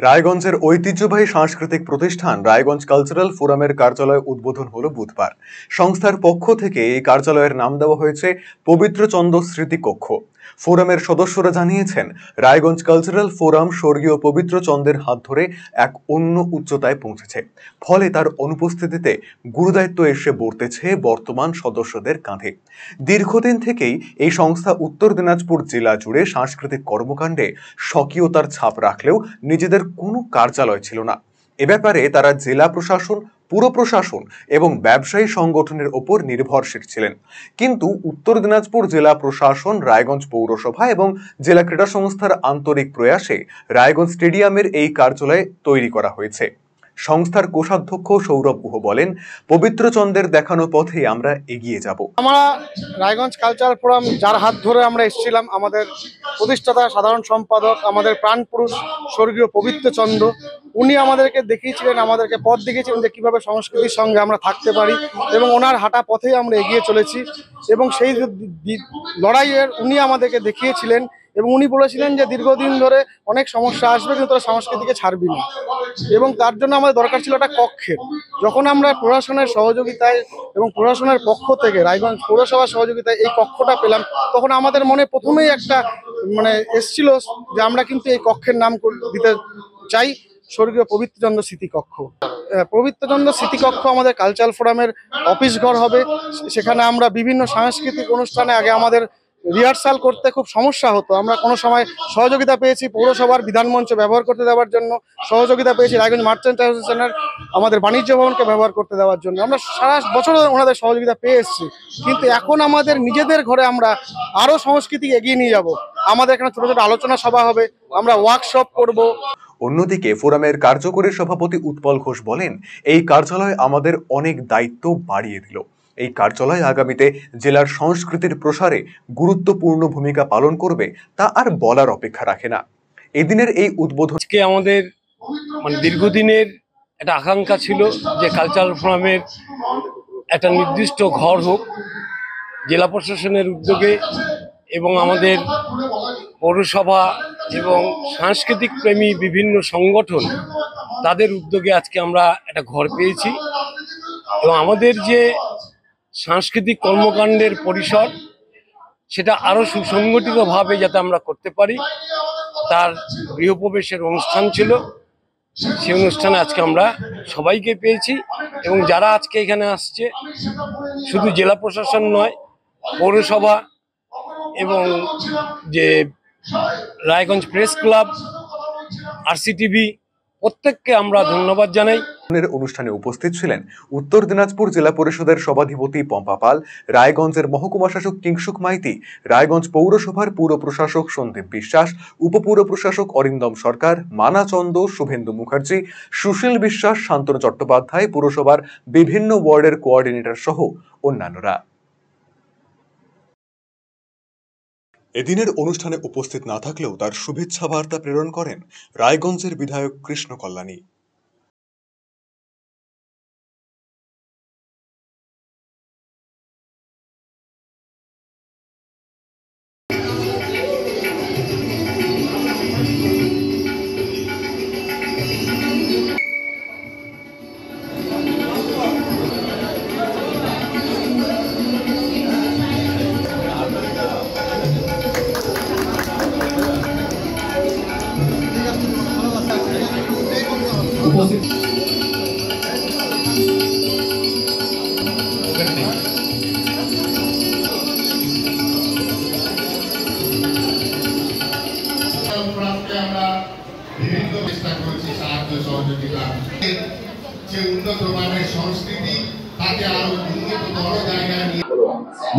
রায়গঞ্জের ঐতিহ্যবাহী সাংস্কৃতিক প্রতিষ্ঠান রায়গঞ্জ কালচারাল ফোরামের কার্যালয় উদ্বোধন হলো বুধবার। সংস্থার পক্ষ থেকে এই কার্যালয়ের নাম দেওয়া হয়েছে পবিত্রচন্দ্র স্মৃতি কক্ষ। ফোরামের সদস্যরা জানিয়েছেন, রায়গঞ্জ কালচারাল ফোরাম স্বর্গীয় পবিত্রচন্দ্রের হাত ধরে এক অন্য উচ্চতায় পৌঁছেছে। ফলে তার অনুপস্থিতিতে গুরুদায়িত্ব এসে বর্তেছে বর্তমান সদস্যদের কাঁধে। দীর্ঘদিন থেকেই এই সংস্থা উত্তর দিনাজপুর জেলা জুড়ে সাংস্কৃতিক কর্মকাণ্ডে স্বকীয়তার ছাপ রাখলেও নিজেদের কোনো কার্যালয় ছিল না। এ ব্যাপারে তারা জেলা প্রশাসন, পুর প্রশাসন এবং ব্যবসায়ী সংগঠনের ওপর নির্ভরশীল ছিলেন। কিন্তু উত্তর দিনাজপুর জেলা প্রশাসন, রায়গঞ্জ পৌরসভা এবং জেলা ক্রীড়া সংস্থার আন্তরিক প্রয়াসে রায়গঞ্জ স্টেডিয়ামের এই কার্যালয় তৈরি করা হয়েছে। সংস্থার কোষাধ্যক্ষ সৌরভ গুহ বলেন, পবিত্রচন্দ্রের দেখানো পথে আমরা এগিয়ে যাব। আমরা রায়গঞ্জ কালচারাল ফোরাম যার হাত ধরে আমরা এসেছিলাম, আমাদের প্রতিষ্ঠাতা সাধারণ সম্পাদক, আমাদের প্রাণপুরুষ স্বর্গীয় পবিত্রচন্দ্র, উনি আমাদেরকে দেখিয়েছিলেন, আমাদেরকে পথ দেখিয়েছিলেন যে কীভাবে সংস্কৃতির সঙ্গে আমরা থাকতে পারি, এবং ওনার হাঁটা পথেই আমরা এগিয়ে চলেছি। এবং সেই লড়াইয়ের উনি আমাদেরকে দেখিয়েছিলেন এবং উনি বলেছিলেন যে দীর্ঘদিন ধরে অনেক সমস্যা আসবে, কিন্তু তোরা সংস্কৃতিকে ছাড়বি না। এবং তার জন্য আমাদের দরকার ছিল একটা কক্ষের। যখন আমরা প্রশাসনের সহযোগিতায় এবং প্রশাসনের পক্ষ থেকে রায়গঞ্জ পৌরসভার সহযোগিতায় এই কক্ষটা পেলাম, তখন আমাদের মনে প্রথমেই একটা এসছিল যে আমরা কিন্তু এই কক্ষের নাম দিতে চাই স্বর্গীয় পবিত্রচন্দ্র স্মৃতিকক্ষ। পবিত্রচন্দ্র স্মৃতিকক্ষ আমাদের কালচারাল ফোরামের অফিস ঘর হবে। সেখানে আমরা বিভিন্ন সাংস্কৃতিক অনুষ্ঠানে আগে আমাদের রিহার্সাল করতে খুব সমস্যা হতো। আমরা কোনো সময় সহযোগিতা পেয়েছি পৌরসভার বিধানমঞ্চ ব্যবহার করতে দেওয়ার জন্য, সহযোগিতা পেয়েছি রায়গঞ্জ মার্চেন্ট অ্যাসোসিয়েশনের আমাদের বাণিজ্য ভবনকে ব্যবহার করতে দেওয়ার জন্য। আমরা সারা বছর ওনাদের সহযোগিতা পেয়ে এসেছি। কিন্তু এখন আমাদের নিজেদের ঘরে আমরা আরও সংস্কৃতি এগিয়ে নিয়ে যাব। আমাদের এখানে ছোটো ছোটো আলোচনা সভা হবে, আমরা ওয়ার্কশপ করব। অন্যদিকে ফোরামের কার্যকরী সভাপতি উৎপল ঘোষ বলেন, এই কার্যালয় আমাদের অনেক দায়িত্ব বাড়িয়ে দিল। এই কার্যালয় আগামীতে জেলার সংস্কৃতির প্রসারে গুরুত্বপূর্ণ ভূমিকা পালন করবে, তা আর বলার অপেক্ষা রাখে না। এদিনের এই উদ্বোধন আমাদের দীর্ঘদিনের একটা আকাঙ্ক্ষা ছিল যে কালচারাল ফোরামের একটা নির্দিষ্ট ঘর হোক জেলা প্রশাসনের উদ্যোগে, এবং আমাদের পৌরসভা এবং সাংস্কৃতিক প্রেমী বিভিন্ন সংগঠন তাদের উদ্যোগে আজকে আমরা একটা ঘর পেয়েছি। এবং আমাদের যে সাংস্কৃতিক কর্মকাণ্ডের পরিসর, সেটা আরও সুসংগঠিতভাবে যাতে আমরা করতে পারি, তার গৃহপ্রবেশের অনুষ্ঠান ছিল। সেই অনুষ্ঠানে আজকে আমরা সবাইকে পেয়েছি, এবং যারা আজকে এখানে আসছে শুধু জেলা প্রশাসন নয়, পৌরসভা এবং যে রায়গঞ্জ প্রেস ক্লাব, RCTV, প্রত্যেককে আমরা ধন্যবাদ জানাই। অনুষ্ঠানে উপস্থিত ছিলেন উত্তর দিনাজপুর জেলা পরিষদের সভাধিপতি পম্পা পাল, রায়গঞ্জের মহকুমা শাসক কিংসুক মাইতি, রায়গঞ্জ পৌরসভার পুর প্রশাসক সন্দীপ বিশ্বাস, উপপুর প্রশাসক অরিন্দম সরকার, মানা চন্দ, শুভেন্দু মুখার্জি, সুশীল বিশ্বাস, শান্তনু চট্টোপাধ্যায়, পুরসভার বিভিন্ন ওয়ার্ডের কোঅর্ডিনেটর সহ অন্যান্যরা। এদিনের অনুষ্ঠানে উপস্থিত না থাকলেও তার শুভেচ্ছা বার্তা প্রেরণ করেন রায়গঞ্জের বিধায়ক কৃষ্ণ কল্যাণী।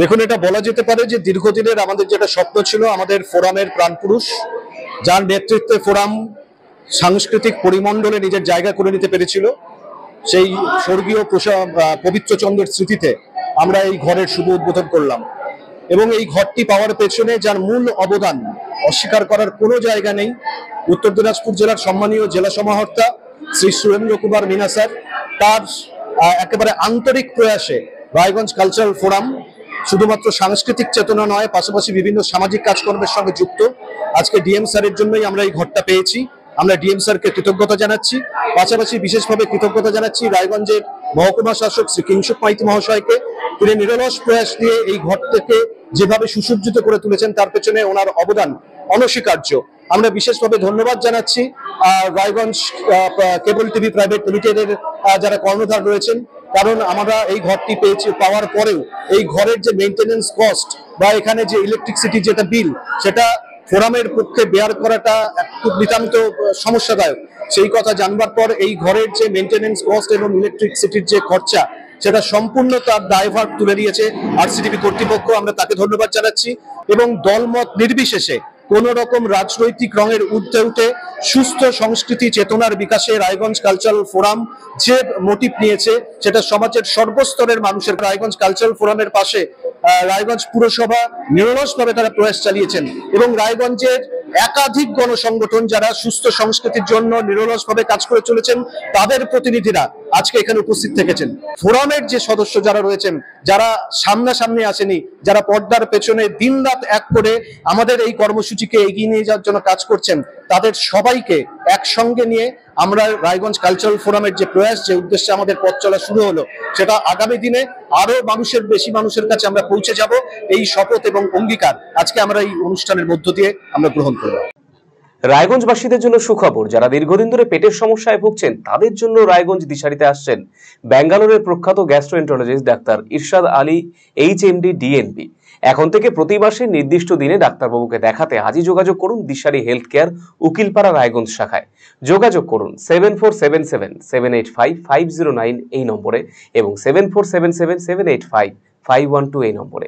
দেখুন, এটা বলা যেতে পারে যে দীর্ঘদিনের আমাদের যেটা স্বপ্ন ছিল, আমাদের ফোরামের প্রাণপুরুষ যার নেতৃত্বে ফোরাম সাংস্কৃতিক পরিমণ্ডলে নিজের জায়গা করে নিতে পেরেছিল, সেই স্বর্গীয় পবিত্রচন্দ্রের স্মৃতিতে আমরা এই ঘরের শুভ উদ্বোধন করলাম। এবং এই ঘরটি পাওয়ার পেছনে যার মূল অবদান অস্বীকার করার কোনো জায়গা নেই, উত্তর দিনাজপুর জেলার সম্মানীয় জেলা সমাহর্তা শ্রী সুরেন্দ্র কুমার মিনা স্যার, তার একেবারে আন্তরিক প্রয়াসে রায়গঞ্জ কালচারাল ফোরাম শুধুমাত্র সাংস্কৃতিক চেতনা নয়, পাশাপাশি বিভিন্ন সামাজিক কাজকর্মের সঙ্গে যুক্ত। আজকে ডিএম স্যারের জন্যই আমরা এই ঘরটা পেয়েছি। আমরা ডিএম স্যারকে কৃতজ্ঞতা জানাচ্ছি। পাশাপাশি বিশেষভাবে কৃতজ্ঞতা জানাচ্ছি রায়গঞ্জের মহকুমা শাসক শ্রী কিংশুক মাইতি মহাশয়কে। তিনি নিরলস প্রয়াস দিয়ে এই ঘরটাকে যেভাবে সুসজ্জিত করে তুলেছেন তার পেছনে ওনার অবদান অনস্বীকার্য। আমরা বিশেষভাবে ধন্যবাদ জানাচ্ছি রায়গঞ্জ কেবল টিভি প্রাইভেট লিমিটেডের যারা কর্ণধার রয়েছেন, কারণ আমরা এই ঘরটি পাওয়ার পরেও এই ঘরের যে মেইনটেনেন্স কস্ট বা এখানে যে ইলেকট্রিসিটি যেটা বিল, সেটা ফোরামের পক্ষে বেয়ার করাটা একটু নিতান্ত সমস্যাদায়ক। সেই কথা জানবার পর এই ঘরের যে মেইনটেনেন্স কস্ট এবং ইলেকট্রিসিটির যে খরচা, সেটা সম্পূর্ণ তার দায়ভার তুলে নিয়েছে আরসিটিভি কর্তৃপক্ষ। আমরা তাকে ধন্যবাদ জানাচ্ছি এবং দলমত নির্বিশেষে কোন রকম রাজনৈতিক রঙের ঊর্ধ্বে উঠে সুস্থ সংস্কৃতি চেতনার বিকাশে রায়গঞ্জ কালচারাল ফোরাম যে মোটিভ নিয়েছে, সেটা সমাজের সর্বস্তরের মানুষের। রায়গঞ্জ কালচারাল ফোরামের পাশে রায়গঞ্জ পুরসভা নিরলসভাবে তারা প্রয়াস চালিয়েছেন এবং রায়গঞ্জের একাধিক গণসংগঠন যারা সুস্থ সংস্কৃতির জন্য নিরলসভাবে কাজ করে চলেছেন, তাদের প্রতিনিধিরা আজকে এখানে উপস্থিত থেকেছেন। ফোরামের যে সদস্য যারা রয়েছেন, যারা সামনাসামনি আসেনি, যারা পর্দার পেছনে দিনরাত এক করে আমাদের এই কর্মসূচিকে এগিয়ে নিয়ে যাওয়ার জন্য কাজ করছেন, তাদের সবাইকে একসঙ্গে নিয়ে আমরা রায়গঞ্জ কালচারাল ফোরামের যে প্রয়াস, যে উদ্দেশ্যে আমাদের পথ চলা শুরু হলো, সেটা আগামী দিনে আরো বেশি মানুষের কাছে আমরা পৌঁছে যাব, এই শপথ এবং অঙ্গীকার আজকে আমরা এই অনুষ্ঠানের মধ্য দিয়ে আমরা গ্রহণ করব। রায়গঞ্জবাসীদের জন্য সুখবর, যারা দীর্ঘদিন ধরে পেটের সমস্যায় ভুগছেন তাদের জন্য রায়গঞ্জ দিশারিতে আসছেন ব্যাঙ্গালোরের প্রখ্যাত গ্যাস্ট্রোএন্টারোলজিস্ট ডাক্তার ইরশাদ আলী এইচএমডি ডিএনপি। এখন থেকে প্রতি মাসে নির্দিষ্ট দিনে ডাক্তারবাবুকে দেখাতে আজই যোগাযোগ করুন দিশারি হেলথ কেয়ার, উকিলপাড়া রায়গঞ্জ শাখায়। যোগাযোগ করুন 7477785509 এই নম্বরে এবং 7477785512 এই নম্বরে।